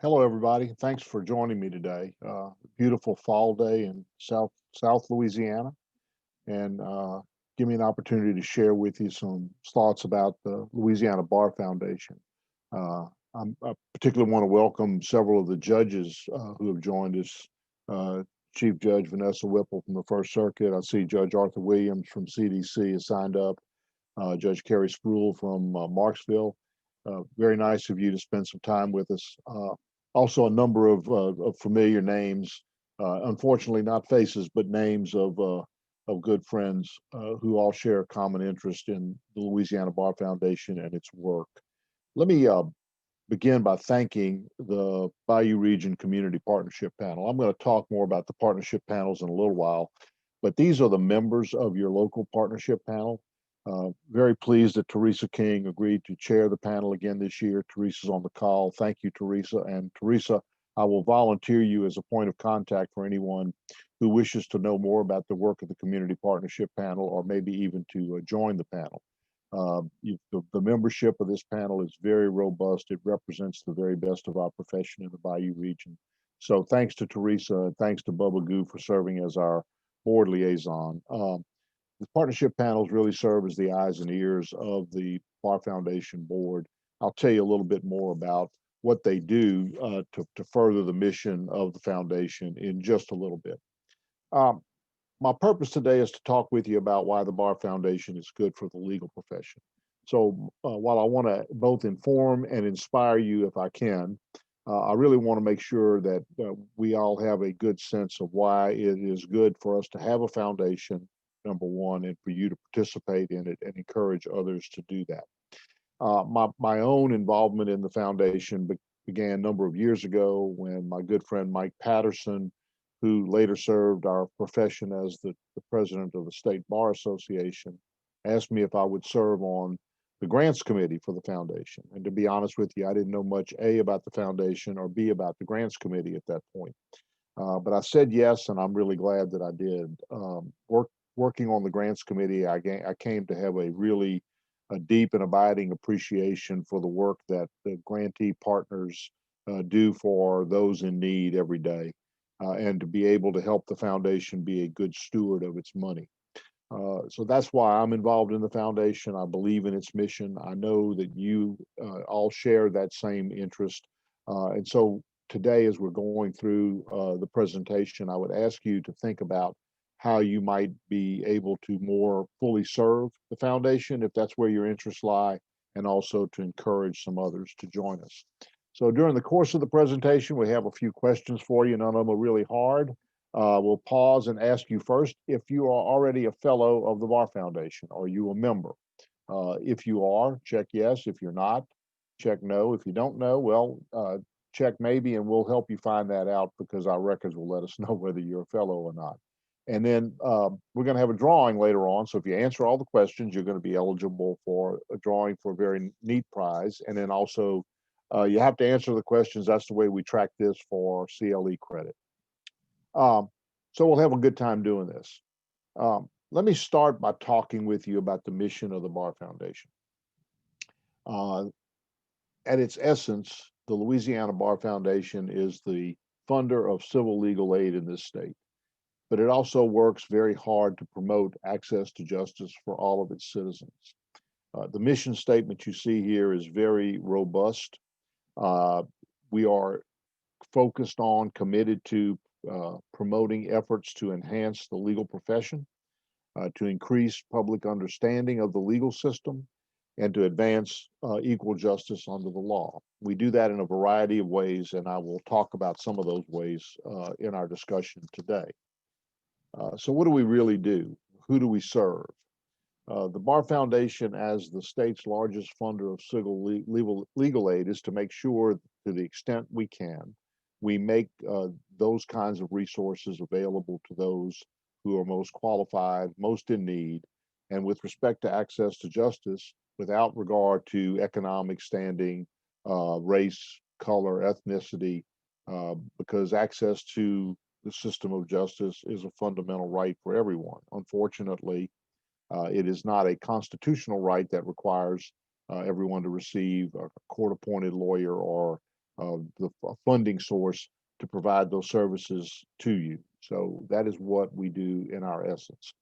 Hello, everybody. Thanks for joining me today. Beautiful fall day in South Louisiana, and give me an opportunity to share with you some thoughts about the Louisiana Bar Foundation. I particularly want to welcome several of the judges who have joined us. Uh, Chief Judge Vanessa Whipple from the First Circuit. I see Judge Arthur Williams from CDC has signed up. Judge Carrie Spruill from Marksville. Very nice of you to spend some time with us. Also, a number of familiar names, unfortunately not faces, but names of good friends who all share a common interest in the Louisiana Bar Foundation and its work. Let me begin by thanking the Bayou Region Community Partnership Panel. I'm going to talk more about the partnership panels in a little while, but these are the members of your local partnership panel. Very pleased that Teresa King agreed to chair the panel again this year. Teresa's on the call. Thank you, Teresa. And Teresa, I will volunteer you as a point of contact for anyone who wishes to know more about the work of the Community Partnership Panel, or maybe even to join the panel. The membership of this panel is very robust. It represents the very best of our profession in the Bayou region. So thanks to Teresa, and thanks to Bubba Goo for serving as our board liaison. The partnership panels really serve as the eyes and ears of the Bar Foundation board. I'll tell you a little bit more about what they do to further the mission of the foundation in just a little bit. Um, my purpose today is to talk with you about why the Bar Foundation is good for the legal profession. So while I want to both inform and inspire you if I can, I really want to make sure that we all have a good sense of why it is good for us to have a foundation, number one, and for you to participate in it and encourage others to do that. My own involvement in the foundation began a number of years ago when my good friend Mike Patterson, who later served our profession as the president of the State Bar Association, asked me if I would serve on the grants committee for the foundation. And to be honest with you, I didn't know much A, about the foundation, or B, about the grants committee at that point. But I said yes, and I'm really glad that I did. Working on the grants committee, I came to have a deep and abiding appreciation for the work that the grantee partners do for those in need every day, and to be able to help the foundation be a good steward of its money. So that's why I'm involved in the foundation. I believe in its mission. I know that you all share that same interest. And so today, as we're going through the presentation, I would ask you to think about how you might be able to more fully serve the foundation, if that's where your interests lie, and also to encourage some others to join us. So during the course of the presentation, we have a few questions for you. None of them are really hard. We'll pause and ask you first if you are already a fellow of the Bar Foundation. Are you a member? If you are, check yes. If you're not, check no. If you don't know, well, check maybe, and we'll help you find that out because our records will let us know whether you're a fellow or not. And then we're going to have a drawing later on. So if you answer all the questions, you're going to be eligible for a drawing for a very neat prize. And then also, you have to answer the questions. That's the way we track this for CLE credit. So we'll have a good time doing this. Let me start by talking with you about the mission of the Bar Foundation. Uh, at its essence, the Louisiana Bar Foundation is the funder of civil legal aid in this state, but it also works very hard to promote access to justice for all of its citizens. The mission statement you see here is very robust. We are focused on, committed to promoting efforts to enhance the legal profession, to increase public understanding of the legal system, and to advance equal justice under the law. We do that in a variety of ways, and I will talk about some of those ways in our discussion today. So what do we really do? Who do we serve? The Bar Foundation, as the state's largest funder of civil legal aid, is to make sure, to the extent we can, we make those kinds of resources available to those who are most qualified, most in need, and with respect to access to justice, without regard to economic standing, race, color, ethnicity, because access to the system of justice is a fundamental right for everyone. Unfortunately, it is not a constitutional right that requires everyone to receive a court-appointed lawyer or funding source to provide those services to you. So that is what we do in our essence.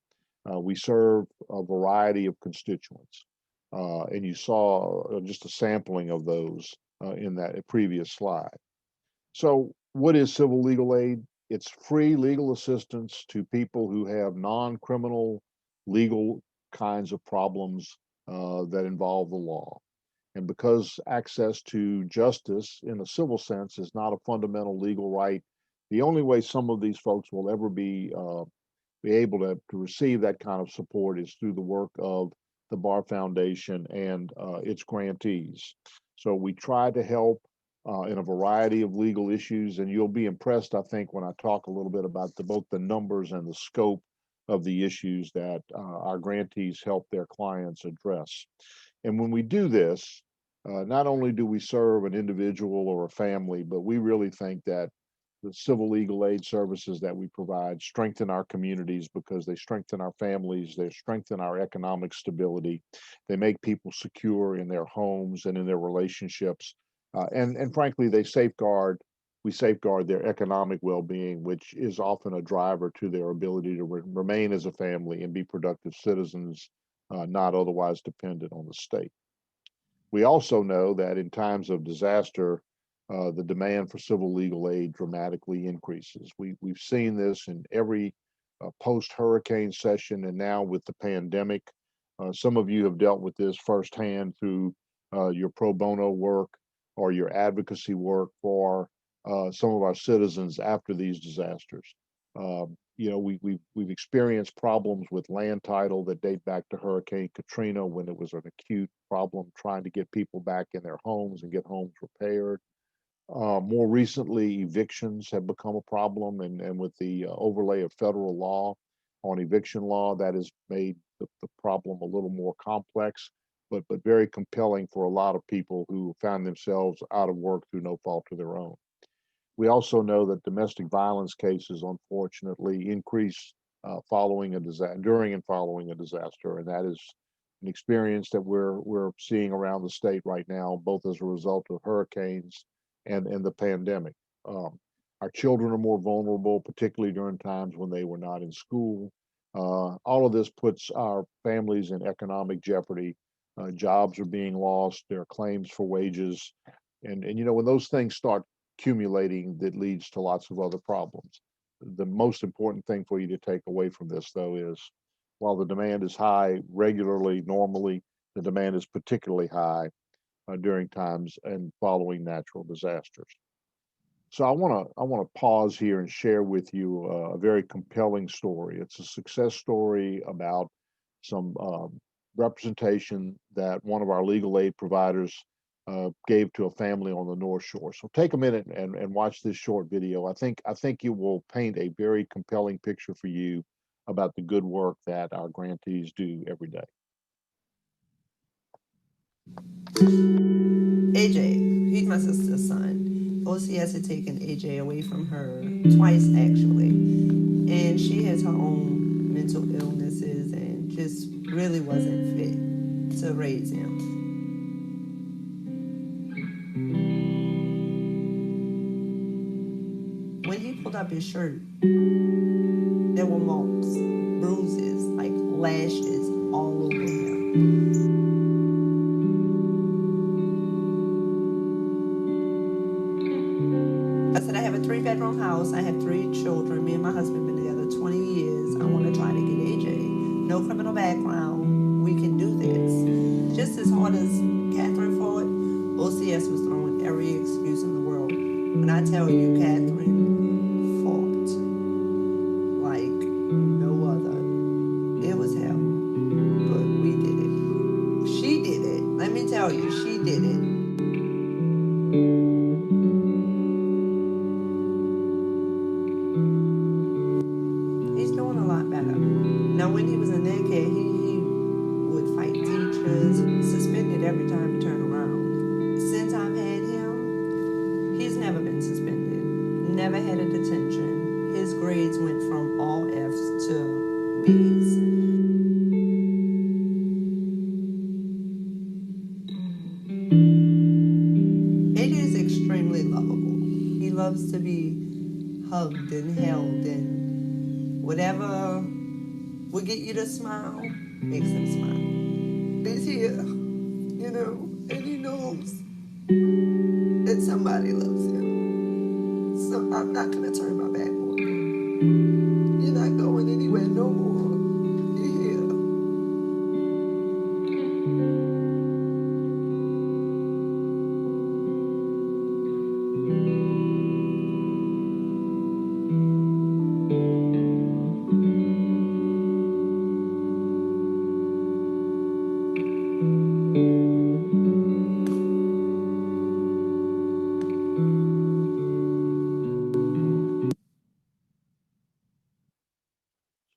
We serve a variety of constituents, and you saw just a sampling of those in that previous slide. So, what is civil legal aid? It's free legal assistance to people who have non-criminal legal kinds of problems that involve the law. And because access to justice in a civil sense is not a fundamental legal right, the only way some of these folks will ever be able to receive that kind of support is through the work of the Bar Foundation and its grantees. So we try to help in a variety of legal issues, and you'll be impressed, I think, when I talk a little bit about both the numbers and the scope of the issues that our grantees help their clients address. And when we do this, not only do we serve an individual or a family, but we really think that the civil legal aid services that we provide strengthen our communities because they strengthen our families, they strengthen our economic stability, they make people secure in their homes and in their relationships, and frankly, we safeguard their economic well-being, which is often a driver to their ability to remain as a family and be productive citizens, not otherwise dependent on the state. We also know that in times of disaster, the demand for civil legal aid dramatically increases. We've seen this in every post-hurricane session, and now with the pandemic. Some of you have dealt with this firsthand through your pro bono work or your advocacy work for some of our citizens after these disasters. We've experienced problems with land title that date back to Hurricane Katrina, when it was an acute problem trying to get people back in their homes and get homes repaired. More recently, evictions have become a problem, and with the overlay of federal law on eviction law, that has made the problem a little more complex, but very compelling for a lot of people who found themselves out of work through no fault of their own. We also know that domestic violence cases, unfortunately, increase following a disaster, during and following a disaster, and that is an experience that we're seeing around the state right now, both as a result of hurricanes and the pandemic. Our children are more vulnerable, particularly during times when they were not in school. All of this puts our families in economic jeopardy. Jobs are being lost. There are claims for wages, and when those things start accumulating, that leads to lots of other problems. The most important thing for you to take away from this, though, is while the demand is high regularly, normally, the demand is particularly high during times and following natural disasters. So I want to pause here and share with you a very compelling story. It's a success story about some representation that one of our legal aid providers gave to a family on the North Shore. So take a minute and watch this short video. I think it will paint a very compelling picture for you about the good work that our grantees do every day. AJ, he's my sister's son. OCS had taken AJ away from her twice, actually. And she has her own mental illnesses and just really wasn't fit to raise him. When he pulled up his shirt, there were marks, bruises, like lashes all over him. I said, I have a 3-bedroom house. I have 3 children. Me and my husband been together 20 years. I want to try to get AJ. No criminal background. We can do this. Just as hard as Catherine fought, OCS was throwing every excuse in the world. When I tell you, Catherine fought like no other. It was hell. But we did it. She did it. Let me tell you, she did it. He's doing a lot better. Now, when he was in that care, he would fight teachers, suspended every time he turned around. Since I've had him, he's never been suspended, never had a detention. His grades went from all F's to B's. It is extremely low. loves to be hugged and held, and whatever will get you to smile makes him smile. He's here, and he knows that somebody loves him. So I'm not gonna turn my back on you. You're not going anywhere no more. You're here.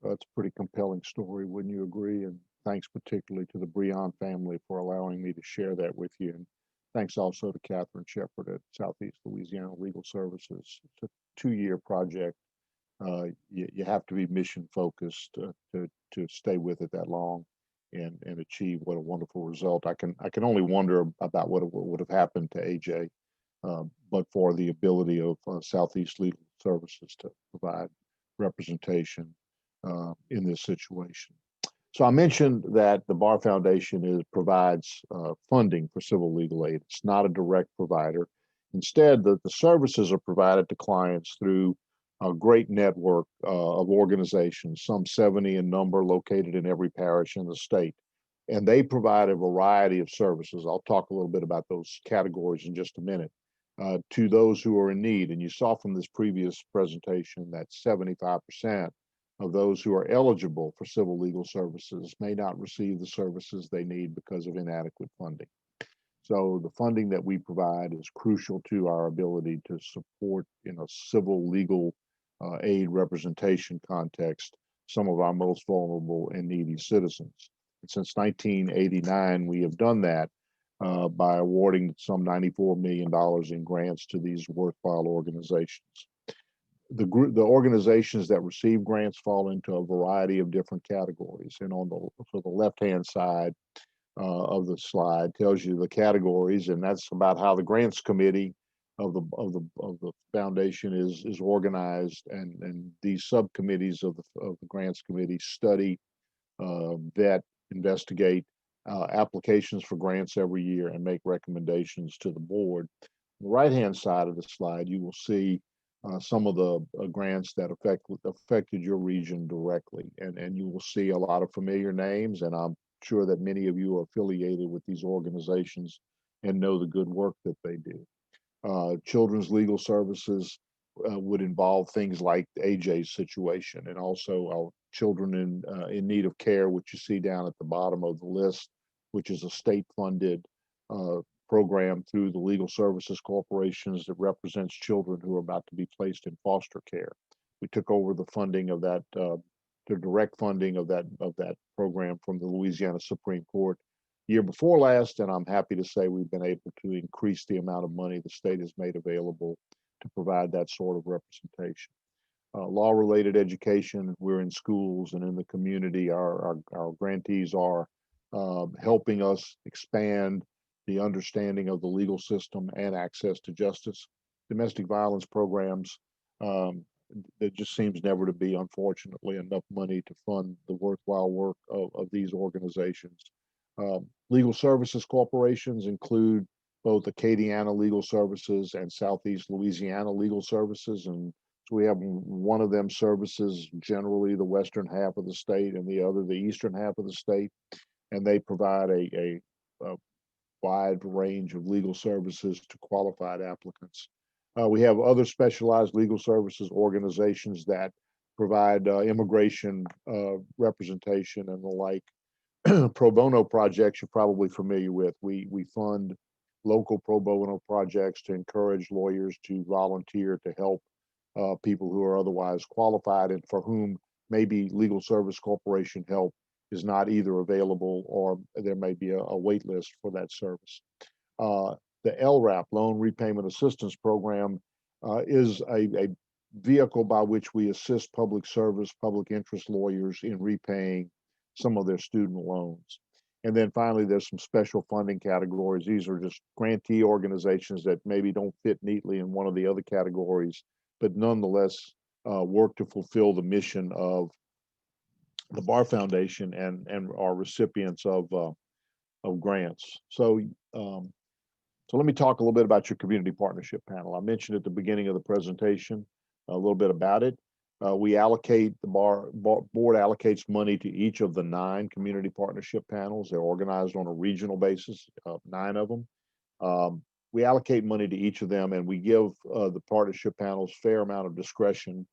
So that's a pretty compelling story, wouldn't you agree? And thanks particularly to the Breon family for allowing me to share that with you. And thanks also to Catherine Shepard at Southeast Louisiana Legal Services. It's a 2-year project. You have to be mission focused to stay with it that long and achieve what a wonderful result. I can only wonder about what would have happened to AJ, but for the ability of Southeast Legal Services to provide representation in this situation. So I mentioned that the Bar Foundation provides funding for civil legal aid. It's not a direct provider. Instead, the services are provided to clients through a great network of organizations, some 70 in number, located in every parish in the state. And they provide a variety of services. I'll talk a little bit about those categories in just a minute, to those who are in need. And you saw from this previous presentation that 75% of those who are eligible for civil legal services may not receive the services they need because of inadequate funding. So the funding that we provide is crucial to our ability to support in a civil legal aid representation context some of our most vulnerable and needy citizens. And since 1989, we have done that by awarding some $94 million in grants to these worthwhile organizations. The organizations that receive grants fall into a variety of different categories. And on the left-hand side of the slide tells you the categories, and that's about how the grants committee of the foundation is organized. And these subcommittees of the grants committee study, vet, investigate applications for grants every year and make recommendations to the board. On the right-hand side of the slide, you will see some of the grants that affected your region directly, and you will see a lot of familiar names, and I'm sure that many of you are affiliated with these organizations and know the good work that they do. Children's legal services would involve things like AJ's situation, and also our children in need of care, which you see down at the bottom of the list, which is a state-funded program through the Legal Services Corporations that represents children who are about to be placed in foster care. We took over the funding of that, the direct funding of that program from the Louisiana Supreme Court year before last, and I'm happy to say we've been able to increase the amount of money the state has made available to provide that sort of representation. Law-related education, we're in schools and in the community. Our grantees are helping us expand the understanding of the legal system and access to justice. Domestic violence programs, there just seems never to be, unfortunately, enough money to fund the worthwhile work of these organizations. Legal services corporations include both Acadiana Legal Services and Southeast Louisiana Legal Services. And so we have one of them services generally the western half of the state and the other the eastern half of the state. And they provide a wide range of legal services to qualified applicants. We have other specialized legal services organizations that provide immigration representation and the like. Pro bono projects you're probably familiar with. We fund local pro bono projects to encourage lawyers to volunteer to help people who are otherwise qualified and for whom maybe Legal Service Corporation help is not either available or there may be a wait list for that service. The LRAP, Loan Repayment Assistance Program, is a vehicle by which we assist public service, public interest lawyers in repaying some of their student loans. And then finally, there's some special funding categories. These are just grantee organizations that maybe don't fit neatly in one of the other categories, but nonetheless work to fulfill the mission of the Bar Foundation and are recipients of grants. So let me talk a little bit about your community partnership panel. I mentioned at the beginning of the presentation a little bit about it. We allocate, the board allocates money to each of the 9 community partnership panels. They're organized on a regional basis, 9 of them. We allocate money to each of them, and we give the partnership panels fair amount of discretion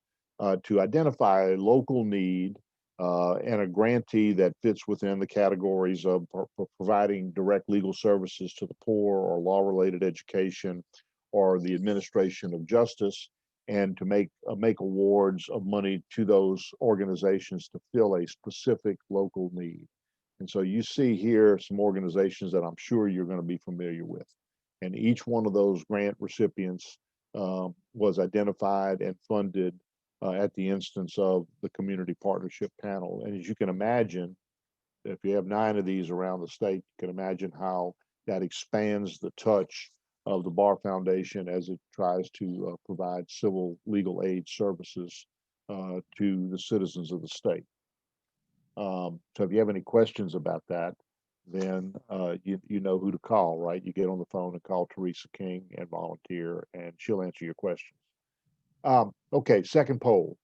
to identify a local need and a grantee that fits within the categories of providing direct legal services to the poor, or law-related education, or the administration of justice, and to make awards of money to those organizations to fill a specific local need. And so you see here some organizations that I'm sure you're going to be familiar with. And each one of those grant recipients was identified and funded at the instance of the community partnership panel. And as you can imagine, if you have 9 of these around the state, you can imagine how that expands the touch of the Bar Foundation as it tries to provide civil legal aid services to the citizens of the state. So if you have any questions about that, then you know who to call, right? You get on the phone and call Teresa King and volunteer, and she'll answer your questions. Okay, second poll.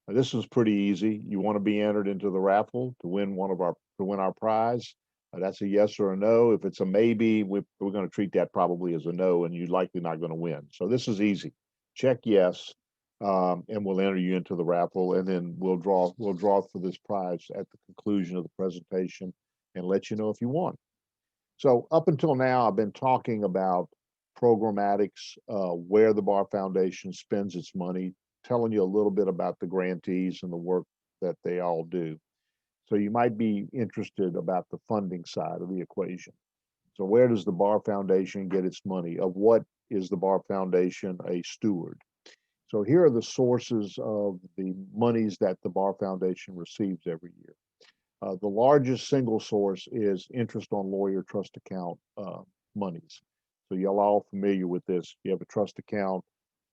This is pretty easy. You want to be entered into the raffle to win our prize. That's a yes or a no. If it's a maybe, we're going to treat that probably as a no, and you're likely not going to win. So this is easy. Check yes, and we'll enter you into the raffle, and then we'll draw for this prize at the conclusion of the presentation and let you know if you won. So up until now, I've been talking about programmatics, where the Bar Foundation spends its money, telling you a little bit about the grantees and the work that they all do. So you might be interested about the funding side of the equation. So where does the Bar Foundation get its money? Of what is the Bar Foundation a steward? So here are the sources of the monies that the Bar Foundation receives every year. The largest single source is interest on lawyer trust account monies. So y'all all familiar with this. You have a trust account,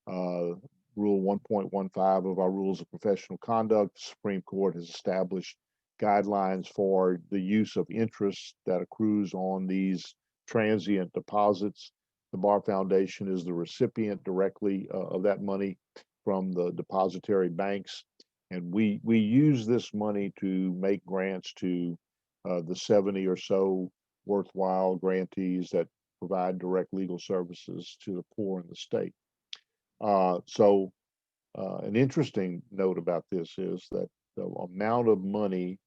Rule 1.15 of our rules of professional conduct. The Supreme Court has established guidelines for the use of interest that accrues on these transient deposits. The Bar Foundation is the recipient directly of that money from the depository banks. And we use this money to make grants to the 70 or so worthwhile grantees that provide direct legal services to the poor in the state. An interesting note about this is that the amount of money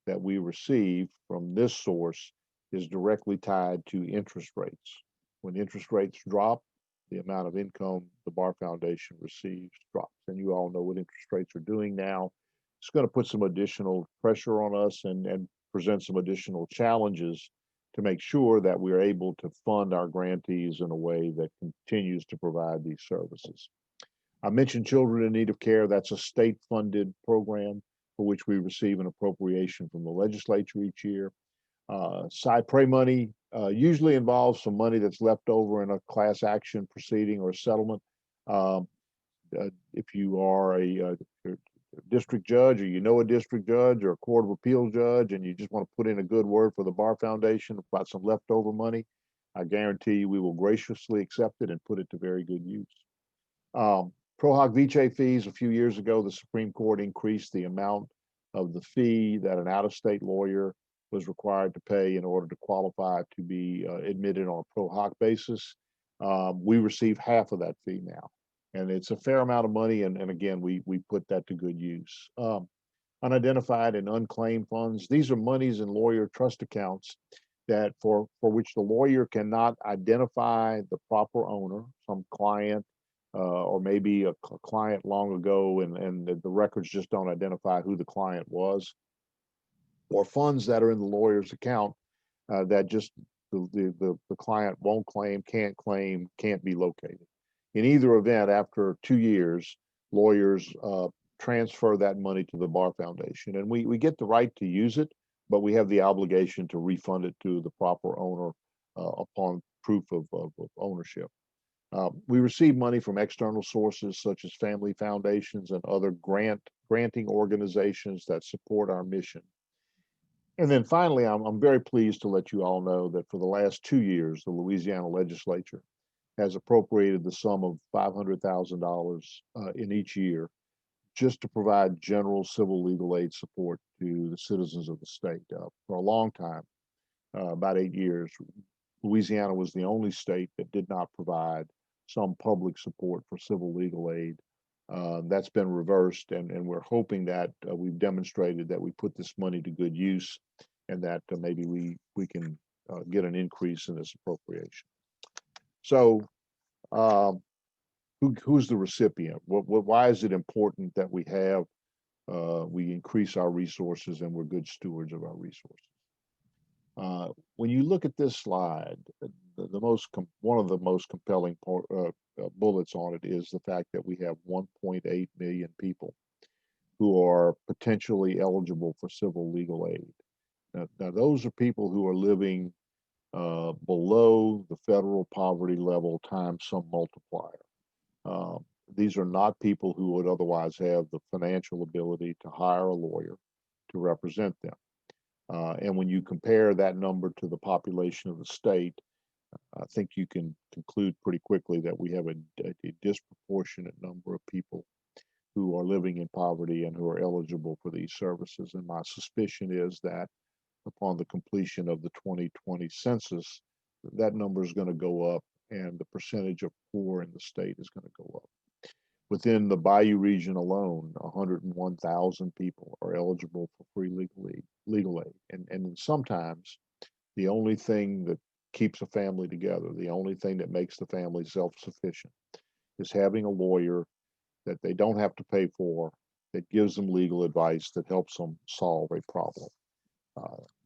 that we receive from this source is directly tied to interest rates. When interest rates drop, the amount of income the Bar Foundation receives drops. And you all know what interest rates are doing now. It's going to put some additional pressure on us and present some additional challenges to make sure that we're able to fund our grantees in a way that continues to provide these services. I mentioned Children in Need of Care. That's a state-funded program for which we receive an appropriation from the legislature each year. Cypre money usually involves some money that's left over in a class action proceeding or a settlement. If you are a district judge, or you know a district judge or a court of appeals judge, and you just want to put in a good word for the Bar Foundation about some leftover money, I guarantee you we will graciously accept it and put it to very good use. Pro hoc vice fees. A few years ago, the Supreme Court increased the amount of the fee that an out-of-state lawyer was required to pay in order to qualify to be admitted on a pro hoc basis. We receive half of that fee now, and it's a fair amount of money. And again, we put that to good use. Unidentified and unclaimed funds. These are monies in lawyer trust accounts that for which the lawyer cannot identify the proper owner, some client, or maybe a client long ago, and the records just don't identify who the client was, or funds that are in the lawyer's account that just the client won't claim, can't be located. In either event, after 2 years, lawyers transfer that money to the Bar Foundation, and we get the right to use it. but we have the obligation to refund it to the proper owner upon proof of ownership. We receive money from external sources such as family foundations and other granting organizations that support our mission. And then finally, I'm very pleased to let you all know that for the last 2 years, the Louisiana legislature has appropriated the sum of $500,000 in each year just to provide general civil legal aid support to the citizens of the state. For a long time, about 8 years, Louisiana was the only state that did not provide some public support for civil legal aid. That's been reversed, and we're hoping that we've demonstrated that we put this money to good use, and that maybe we can get an increase in this appropriation. So, who's the recipient? Why is it important that we increase our resources and we're good stewards of our resources? When you look at this slide, one of the most compelling bullets on it is the fact that we have 1.8 million people who are potentially eligible for civil legal aid. Now those are people who are living below the federal poverty level times some multiplier. These are not people who would otherwise have the financial ability to hire a lawyer to represent them. And when you compare that number to the population of the state, I think you can conclude pretty quickly that we have a disproportionate number of people who are living in poverty and who are eligible for these services. And my suspicion is that upon the completion of the 2020 census, that number is going to go up and the percentage of poor in the state is going to go up. Within the Bayou region alone, 101,000 people are eligible for free legal aid. And sometimes the only thing that keeps a family together, the only thing that makes the family self-sufficient, is having a lawyer that they don't have to pay for, that gives them legal advice, that helps them solve a problem.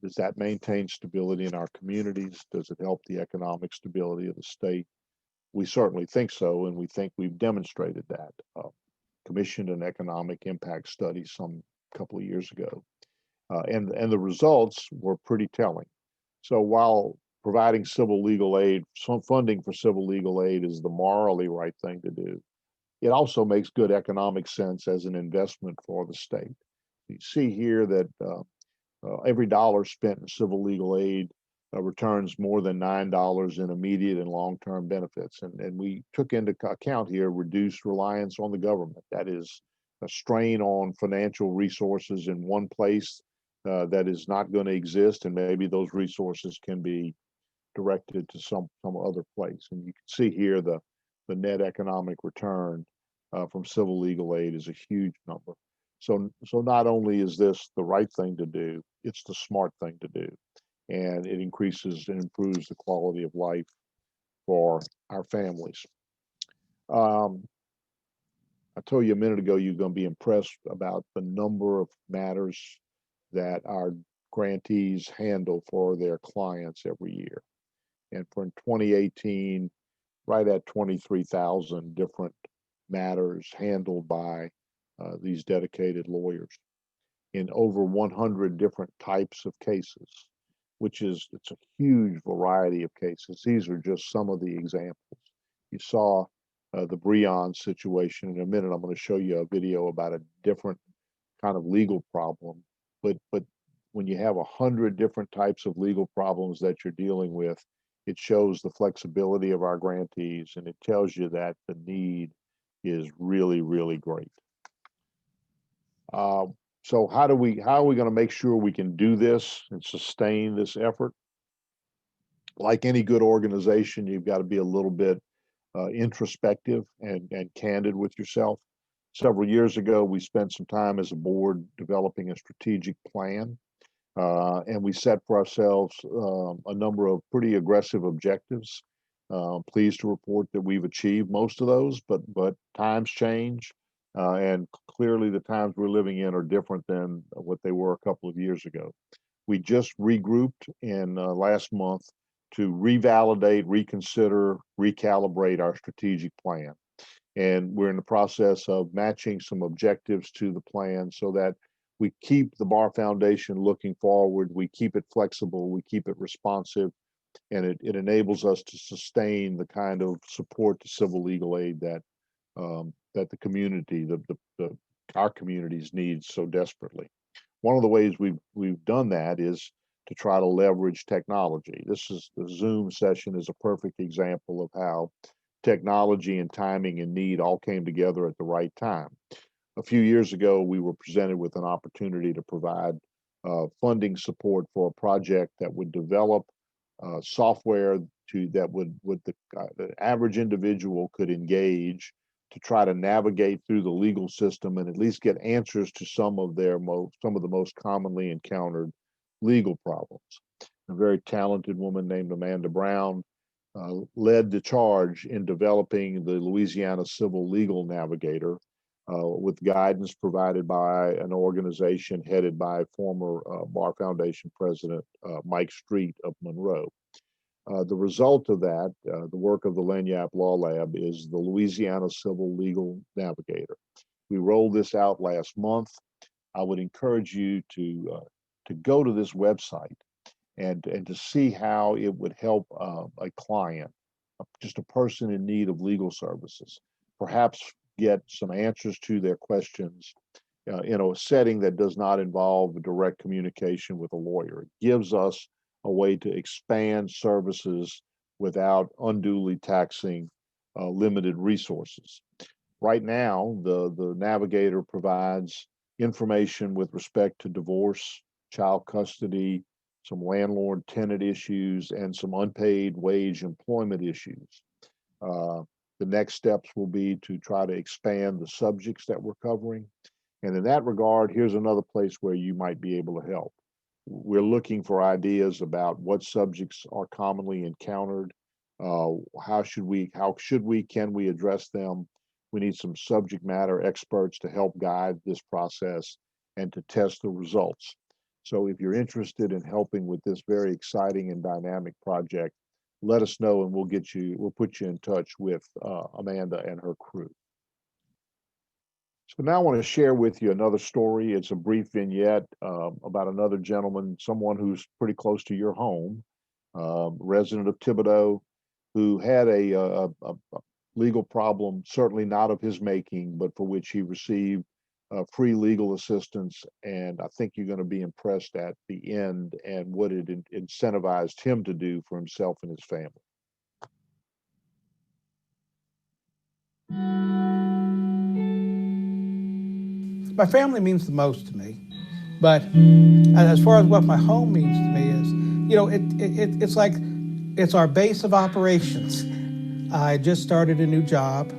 Does that maintain stability in our communities? Does it help the economic stability of the state? We certainly think so, and we think we've demonstrated that. Commissioned an economic impact study some couple of years ago, and the results were pretty telling. So while providing civil legal aid, some funding for civil legal aid is the morally right thing to do, it also makes good economic sense as an investment for the state. You see here that every dollar spent in civil legal aid returns more than $9 in immediate and long-term benefits. And we took into account here reduced reliance on the government. That is a strain on financial resources in one place that is not going to exist, and maybe those resources can be directed to some other place. And you can see here the net economic return from civil legal aid is a huge number. So not only is this the right thing to do, it's the smart thing to do. And it increases and improves the quality of life for our families. I told you a minute ago you're going to be impressed about the number of matters that our grantees handle for their clients every year. And for 2018, right at 23,000 different matters handled by these dedicated lawyers in over 100 different types of cases, it's a huge variety of cases. These are just some of the examples. You saw the Breon situation. In a minute, I'm going to show you a video about a different kind of legal problem. But when you have 100 different types of legal problems that you're dealing with, it shows the flexibility of our grantees, and it tells you that the need is really, really great. So how are we going to make sure we can do this and sustain this effort? Like any good organization, you've got to be a little bit introspective and candid with yourself. Several years ago, we spent some time as a board developing a strategic plan, and we set for ourselves a number of pretty aggressive objectives. Pleased to report that we've achieved most of those, but times change. And clearly the times we're living in are different than what they were a couple of years ago. We just regrouped in last month to revalidate, reconsider, recalibrate our strategic plan. And we're in the process of matching some objectives to the plan so that we keep the Bar Foundation looking forward, we keep it flexible, we keep it responsive, and it enables us to sustain the kind of support to civil legal aid that the community, our communities need so desperately. One of the ways we've done that is to try to leverage technology. The Zoom session is a perfect example of how technology and timing and need all came together at the right time. A few years ago, we were presented with an opportunity to provide funding support for a project that would develop software the average individual could engage to try to navigate through the legal system and at least get answers to some of the most commonly encountered legal problems. A very talented woman named Amanda Breon led the charge in developing the Louisiana Civil Legal Navigator with guidance provided by an organization headed by former Bar Foundation President Mike Street of Monroe. The result of that, the work of the Lagniappe Law Lab, is the Louisiana Civil Legal Navigator. We rolled this out last month. I would encourage you to go to this website and to see how it would help a client, just a person in need of legal services, perhaps get some answers to their questions in a setting that does not involve direct communication with a lawyer. It gives us a way to expand services without unduly taxing limited resources. Right now, the Navigator provides information with respect to divorce, child custody, some landlord-tenant issues, and some unpaid wage employment issues. The next steps will be to try to expand the subjects that we're covering. And in that regard, here's another place where you might be able to help. We're looking for ideas about what subjects are commonly encountered. Can we address them? We need some subject matter experts to help guide this process and to test the results. So if you're interested in helping with this very exciting and dynamic project, let us know and we'll put you in touch with Amanda and her crew. So now I want to share with you another story. It's a brief vignette about another gentleman, someone who's pretty close to your home, resident of Thibodaux, who had a legal problem, certainly not of his making, but for which he received free legal assistance. And I think you're going to be impressed at the end and what it incentivized him to do for himself and his family. My family means the most to me, but as far as what my home means to me is, it's like it's our base of operations. I just started a new job.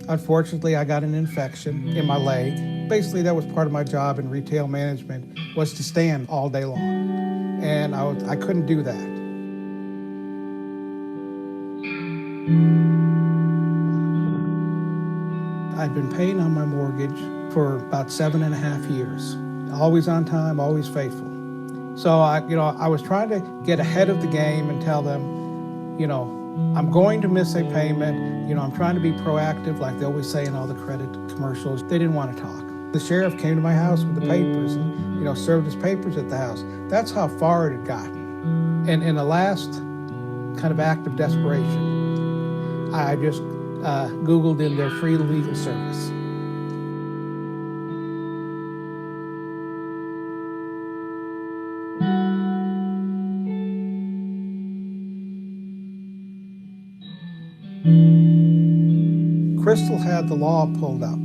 Unfortunately, I got an infection in my leg. Basically, that was part of my job in retail management, was to stand all day long, and I couldn't do that. I've been paying on my mortgage for about 7.5 years. Always on time, always faithful. So I was trying to get ahead of the game and tell them, I'm going to miss a payment. I'm trying to be proactive, like they always say in all the credit commercials. They didn't want to talk. The sheriff came to my house with the papers and, served his papers at the house. That's how far it had gotten. And in the last kind of act of desperation, I just Googled in their free legal service. Crystal had the law pulled up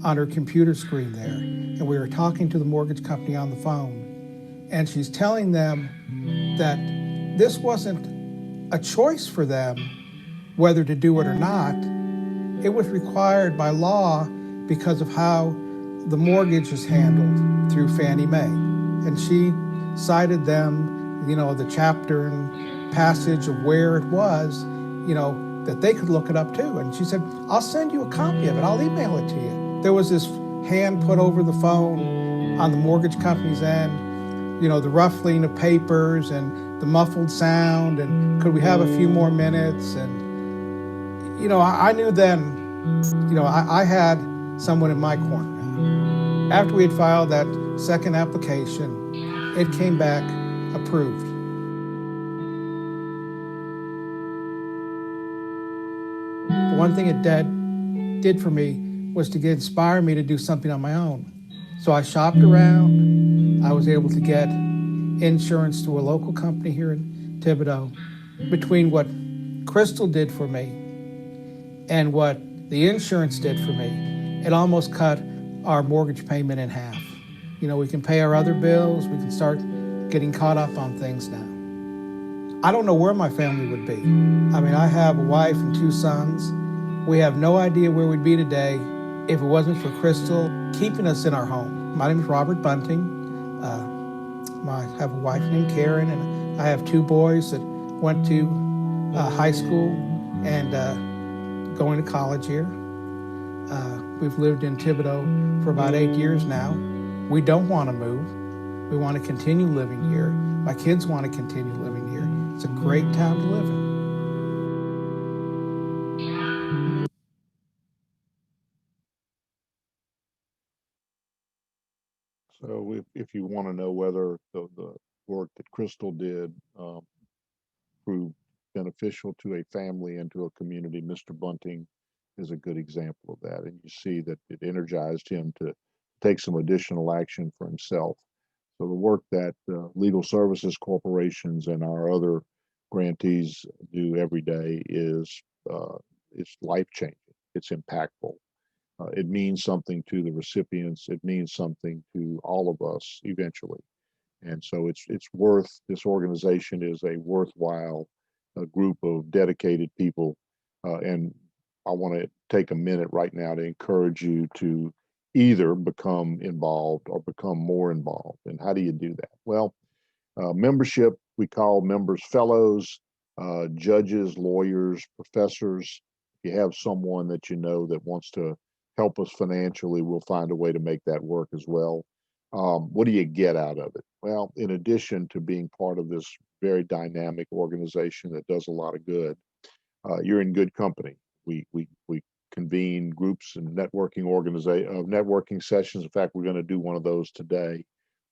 on her computer screen there, and we were talking to the mortgage company on the phone, and she's telling them that this wasn't a choice for them whether to do it or not. It was required by law because of how the mortgage is handled through Fannie Mae. And she cited them, the chapter and passage of where it was, that they could look it up too. And she said, I'll send you a copy of it. I'll email it to you. There was this hand put over the phone on the mortgage company's end, the ruffling of papers and the muffled sound, and could we have a few more minutes? And I knew then, I had someone in my corner. After we had filed that second application, it came back approved. The one thing it did for me was to inspire me to do something on my own. So I shopped around. I was able to get insurance to a local company here in Thibodaux. Between what Crystal did for me and what the insurance did for me, it almost cut our mortgage payment in half. You know, we can pay our other bills, we can start getting caught up on things now. I don't know where my family would be. I mean, I have a wife and 2 sons. We have no idea where we'd be today if it wasn't for Crystal keeping us in our home. My name is Robert Bunting. I have a wife named Karen, and I have 2 boys that went to high school and going to college here. We've lived in Thibodaux for about 8 years now. We don't want to move. We want to continue living here. My kids want to continue living here. It's a great town to live in. So if you want to know whether the work that Crystal did proved beneficial to a family and to a community, Mr. Bunting is a good example of that. And you see that it energized him to take some additional action for himself. So the work that legal services corporations and our other grantees do every day is it's life-changing. It's impactful. It means something to the recipients. It means something to all of us eventually. And so it's worth, this organization is a worthwhile group of dedicated people. And I want to take a minute right now to encourage you to either become involved or become more involved. And how do you do that? Well, membership, we call members fellows, judges, lawyers, professors. If you have someone that you know that wants to help us financially, we'll find a way to make that work as well. What do you get out of it? Well, in addition to being part of this very dynamic organization that does a lot of good, you're in good company. We convene groups and networking sessions. In fact, we're going to do one of those today,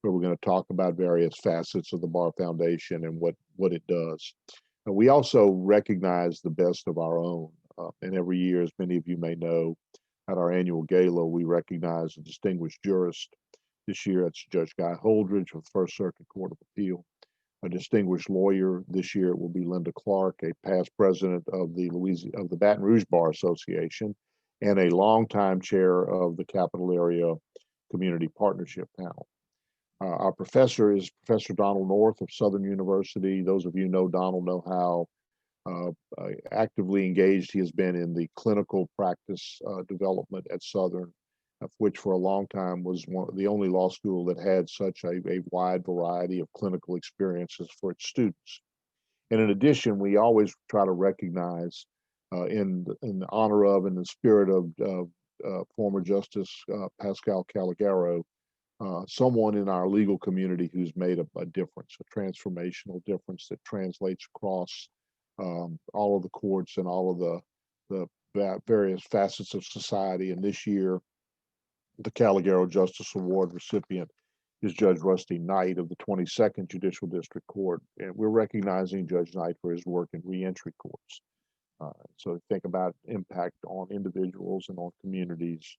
where we're going to talk about various facets of the Bar Foundation and what it does. We also recognize the best of our own, and every year, as many of you may know, at our annual gala, we recognize a distinguished jurist. This year, it's Judge Guy Holdridge of the First Circuit Court of Appeal. A distinguished lawyer this year, it will be Linda Clark, a past president of the Baton Rouge Bar Association, and a longtime chair of the Capital Area Community Partnership Panel. Our professor is Professor Donald North of Southern University. Those of you know Donald know how actively engaged he has been in the clinical practice development at Southern, which for a long time was the only law school that had such a wide variety of clinical experiences for its students. And in addition, we always try to recognize in the honor of and the spirit of former Justice Pascal Calagaro, someone in our legal community who's made a difference, a transformational difference that translates across all of the courts and all of the various facets of society. And this year, the Calagaro Justice Award recipient is Judge Rusty Knight of the 22nd Judicial District Court. And we're recognizing Judge Knight for his work in reentry courts. So think about impact on individuals and on communities.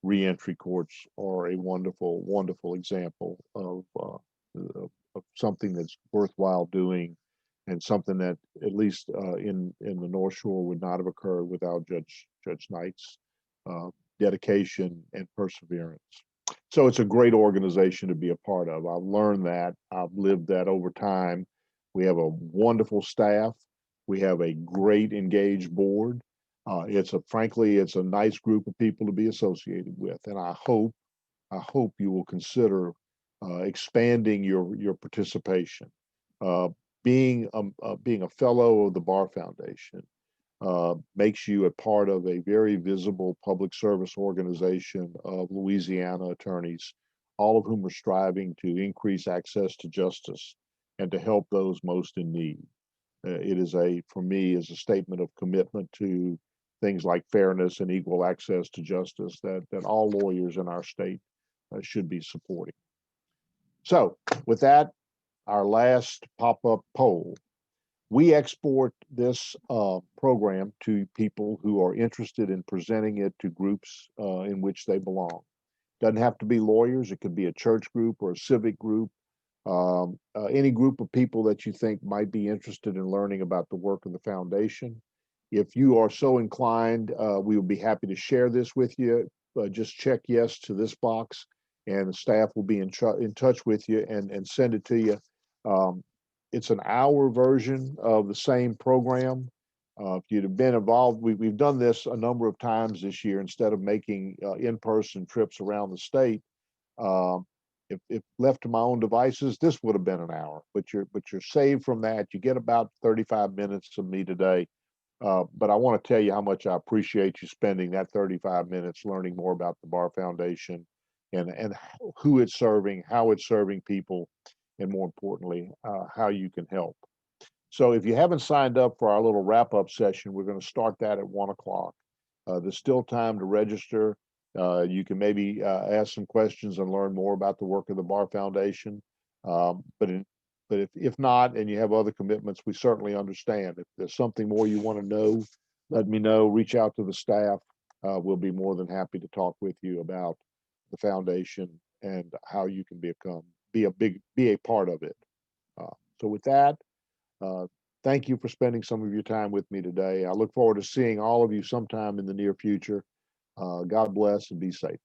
Reentry courts are a wonderful, wonderful example of something that's worthwhile doing, and something that at least in the North Shore would not have occurred without Judge Knight's dedication and perseverance. So it's a great organization to be a part of. I've learned that. I've lived that over time. We have a wonderful staff. We have a great engaged board. Frankly, it's a nice group of people to be associated with. And I hope you will consider expanding your participation. Being a fellow of the Bar Foundation makes you a part of a very visible public service organization of Louisiana attorneys, all of whom are striving to increase access to justice and to help those most in need. It is for me, is a statement of commitment to things like fairness and equal access to justice that all lawyers in our state should be supporting. So with that, our last pop-up poll. We export this program to people who are interested in presenting it to groups in which they belong. Doesn't have to be lawyers. It could be a church group or a civic group, any group of people that you think might be interested in learning about the work of the foundation. If you are so inclined, we will be happy to share this with you. Just check yes to this box, and the staff will be in touch with you and send it to you. It's an hour version of the same program. If you'd have been involved, we've done this a number of times this year. Instead of making in-person trips around the state, if left to my own devices, this would have been an hour. But you're saved from that. You get about 35 minutes of me today. But I want to tell you how much I appreciate you spending that 35 minutes learning more about the Bar Foundation and who it's serving, how it's serving people, and more importantly, how you can help. So if you haven't signed up for our little wrap-up session, we're going to start that at 1 o'clock. There's still time to register. You can maybe ask some questions and learn more about the work of the Bar Foundation. But if not, and you have other commitments, we certainly understand. If there's something more you want to know, let me know. Reach out to the staff. We'll be more than happy to talk with you about the foundation and how you can be a part of it. So with that, thank you for spending some of your time with me today. I look forward to seeing all of you sometime in the near future. God bless and be safe.